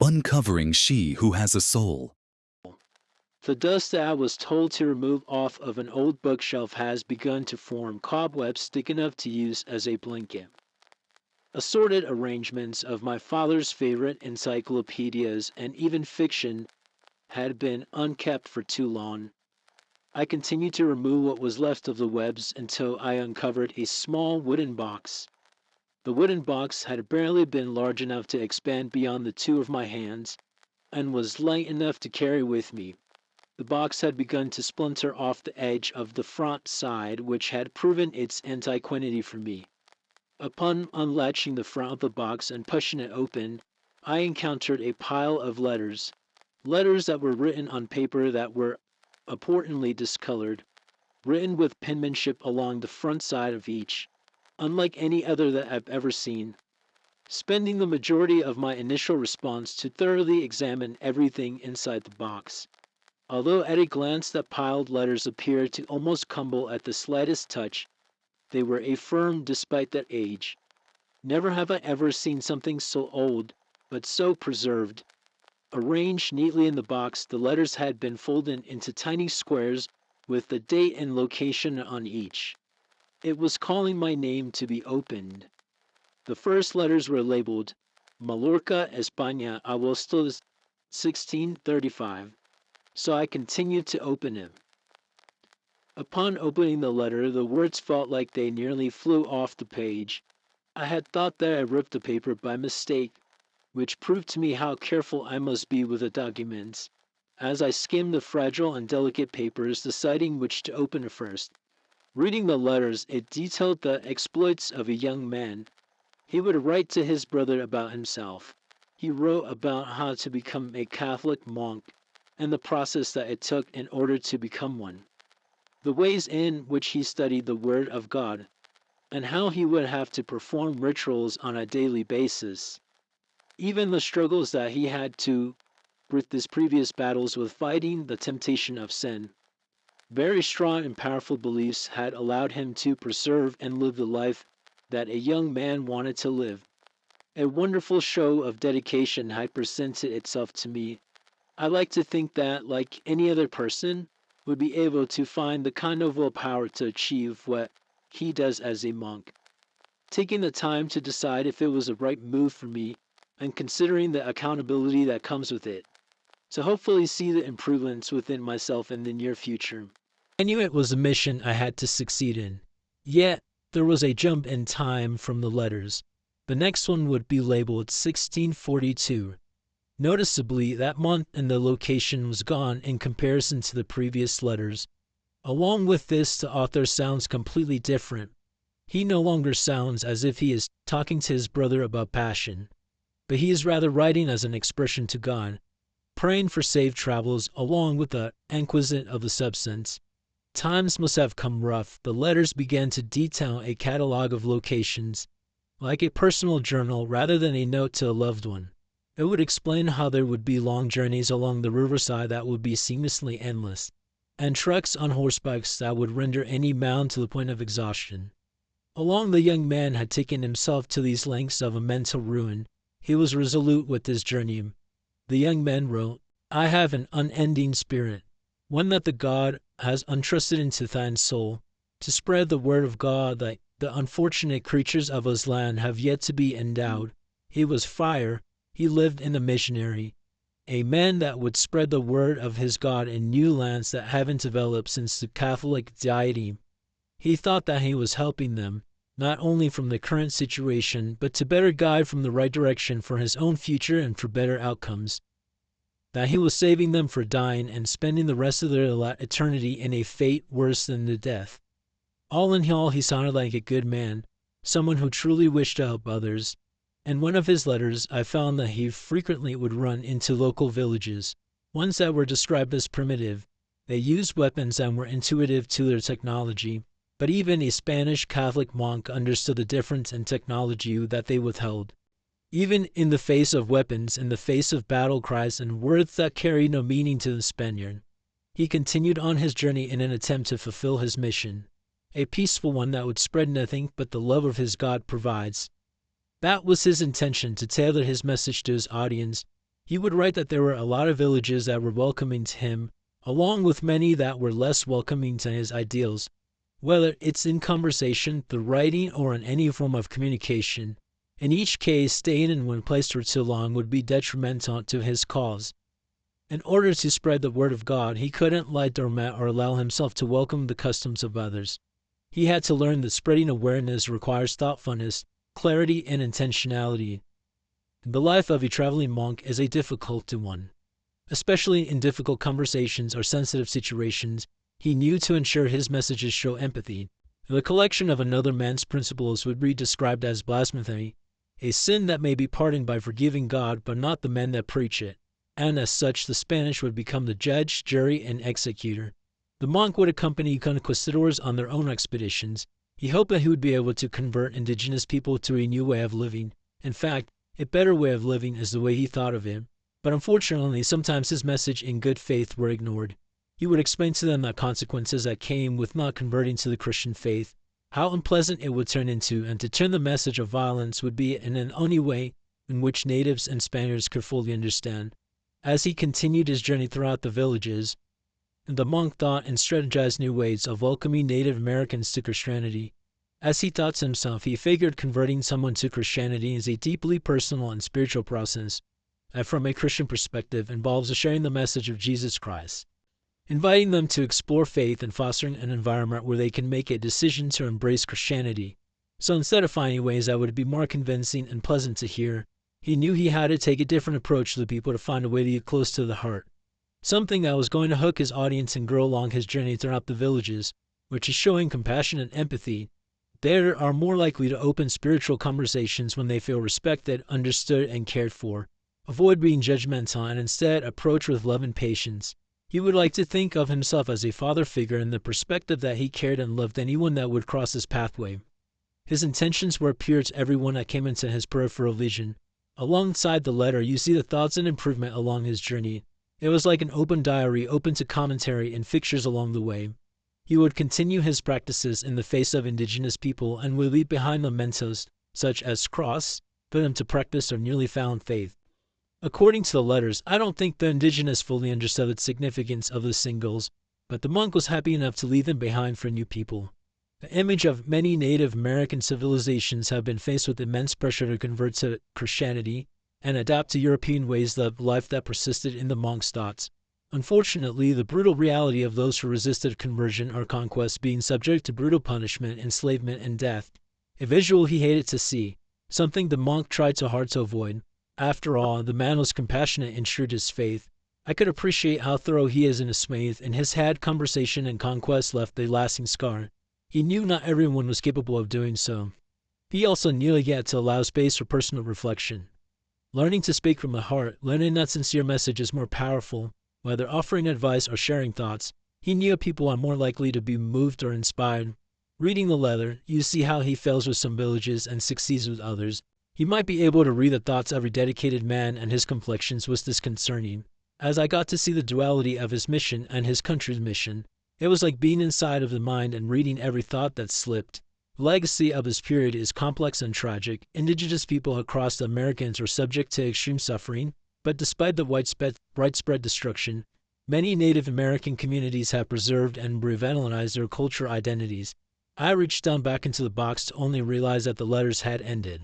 Uncovering She Who Has a Soul. The dust that I was told to remove off of an old bookshelf has begun to form cobwebs thick enough to use as a blanket. Assorted arrangements of my father's favorite encyclopedias and even fiction had been unkept for too long. I continued to remove what was left of the webs until I uncovered a small wooden box. The wooden box had barely been large enough to expand beyond the two of my hands, and was light enough to carry with me. The box had begun to splinter off the edge of the front side, which had proven its antiquity for me. Upon unlatching the front of the box and pushing it open, I encountered a pile of letters. Letters that were written on paper that were appallingly discolored, written with penmanship along the front side of each, unlike any other that I've ever seen. Spending the majority of my initial response to thoroughly examine everything inside the box. Although at a glance the piled letters appeared to almost crumble at the slightest touch, they were firm despite their age. Never have I ever seen something so old, but so preserved. Arranged neatly in the box, the letters had been folded into tiny squares with the date and location on each. It was calling my name to be opened. The first letters were labeled Mallorca, España, Agosto 1635, so I continued to open it. Upon opening the letter, the words felt like they nearly flew off the page. I had thought that I ripped the paper by mistake, which proved to me how careful I must be with the documents. As I skimmed the fragile and delicate papers, deciding which to open first. Reading the letters, it detailed the exploits of a young man. He would write to his brother about himself. He wrote about how to become a Catholic monk and the process that it took in order to become one, the ways in which he studied the Word of God, and how he would have to perform rituals on a daily basis. Even the struggles that he had to with his previous battles with fighting the temptation of sin. Very strong and powerful beliefs had allowed him to preserve and live the life that a young man wanted to live. A wonderful show of dedication had presented itself to me. I like to think that, like any other person, would be able to find the kind of willpower to achieve what he does as a monk. Taking the time to decide if it was the right move for me and considering the accountability that comes with it, to hopefully see the improvements within myself in the near future. I knew it was a mission I had to succeed in. Yet, there was a jump in time from the letters. The next one would be labeled 1642. Noticeably, that month and the location was gone in comparison to the previous letters. Along with this, the author sounds completely different. He no longer sounds as if he is talking to his brother about passion, but he is rather writing as an expression to God, praying for safe travels along with the acquisition of the substance. Times must have come rough. The letters began to detail a catalog of locations, like a personal journal rather than a note to a loved one. It would explain how there would be long journeys along the riverside that would be seamlessly endless, and treks on horsebacks that would render any mound to the point of exhaustion. Along the young man had taken himself to these lengths of a mental ruin. He was resolute with his journey. The young man wrote, I have an unending spirit, one that the God has entrusted into thine soul, to spread the word of God that the unfortunate creatures of his land have yet to be endowed. He was fire. He lived in the missionary, a man that would spread the word of his God in new lands that haven't developed since the Catholic deity. He thought that he was helping them, not only from the current situation, but to better guide from the right direction for his own future and for better outcomes. That he was saving them for dying and spending the rest of their eternity in a fate worse than the death. All in all, he sounded like a good man, someone who truly wished to help others. In one of his letters, I found that he frequently would run into local villages, ones that were described as primitive. They used weapons and were intuitive to their technology, but even a Spanish Catholic monk understood the difference in technology that they withheld. Even in the face of weapons, in the face of battle cries and words that carried no meaning to the Spaniard, he continued on his journey in an attempt to fulfill his mission, a peaceful one that would spread nothing but the love of his God provides. That was his intention, to tailor his message to his audience. He would write that there were a lot of villages that were welcoming to him, along with many that were less welcoming to his ideals. Whether it's in conversation, the writing, or in any form of communication, in each case, staying in one place for too long would be detrimental to his cause. In order to spread the word of God, he couldn't lie dormant or allow himself to welcome the customs of others. He had to learn that spreading awareness requires thoughtfulness, clarity, and intentionality. The life of a traveling monk is a difficult one. Especially in difficult conversations or sensitive situations, he knew to ensure his messages show empathy. The collection of another man's principles would be described as blasphemy, a sin that may be pardoned by forgiving God but not the men that preach it, and as such the Spanish would become the judge, jury, and executor. The monk would accompany conquistadors on their own expeditions. He hoped that he would be able to convert indigenous people to a new way of living. In fact, a better way of living is the way he thought of it. But unfortunately, sometimes his message in good faith were ignored. He would explain to them the consequences that came with not converting to the Christian faith, how unpleasant it would turn into, and to turn the message of violence would be in an only way in which natives and Spaniards could fully understand. As he continued his journey throughout the villages, the monk thought and strategized new ways of welcoming Native Americans to Christianity. As he thought to himself, he figured converting someone to Christianity is a deeply personal and spiritual process that, from a Christian perspective, involves sharing the message of Jesus Christ, inviting them to explore faith and fostering an environment where they can make a decision to embrace Christianity. So instead of finding ways that would be more convincing and pleasant to hear, he knew he had to take a different approach to the people to find a way to get close to the heart. Something that was going to hook his audience and grow along his journey throughout the villages, which is showing compassion and empathy. They are more likely to open spiritual conversations when they feel respected, understood, and cared for. Avoid being judgmental and instead approach with love and patience. He would like to think of himself as a father figure in the perspective that he cared and loved anyone that would cross his pathway. His intentions were pure to everyone that came into his peripheral vision. Alongside the letter, you see the thoughts and improvement along his journey. It was like an open diary, open to commentary and fixtures along the way. He would continue his practices in the face of indigenous people and would leave behind mementos, such as cross, for them to practice their newly found faith. According to the letters, I don't think the indigenous fully understood the significance of the symbols, but the monk was happy enough to leave them behind for new people. The image of many Native American civilizations have been faced with immense pressure to convert to Christianity and adapt to European ways of life that persisted in the monk's thoughts. Unfortunately, the brutal reality of those who resisted conversion or conquest being subject to brutal punishment, enslavement, and death, a visual he hated to see, something the monk tried so hard to avoid. After all, the man was compassionate and true to his faith. I could appreciate how thorough he is in his faith, and his had conversation and conquest left a lasting scar. He knew not everyone was capable of doing so. He also knew he had to allow space for personal reflection. Learning to speak from the heart, learning that sincere message is more powerful, whether offering advice or sharing thoughts. He knew people are more likely to be moved or inspired. Reading the letter, you see how he fails with some villages and succeeds with others. He might be able to read the thoughts of a dedicated man, and his conflictions was disconcerting. As I got to see the duality of his mission and his country's mission, it was like being inside of the mind and reading every thought that slipped. The legacy of this period is complex and tragic. Indigenous people across the Americas were subject to extreme suffering, but despite the widespread destruction, many Native American communities have preserved and revitalized their cultural identities. I reached down back into the box to only realize that the letters had ended.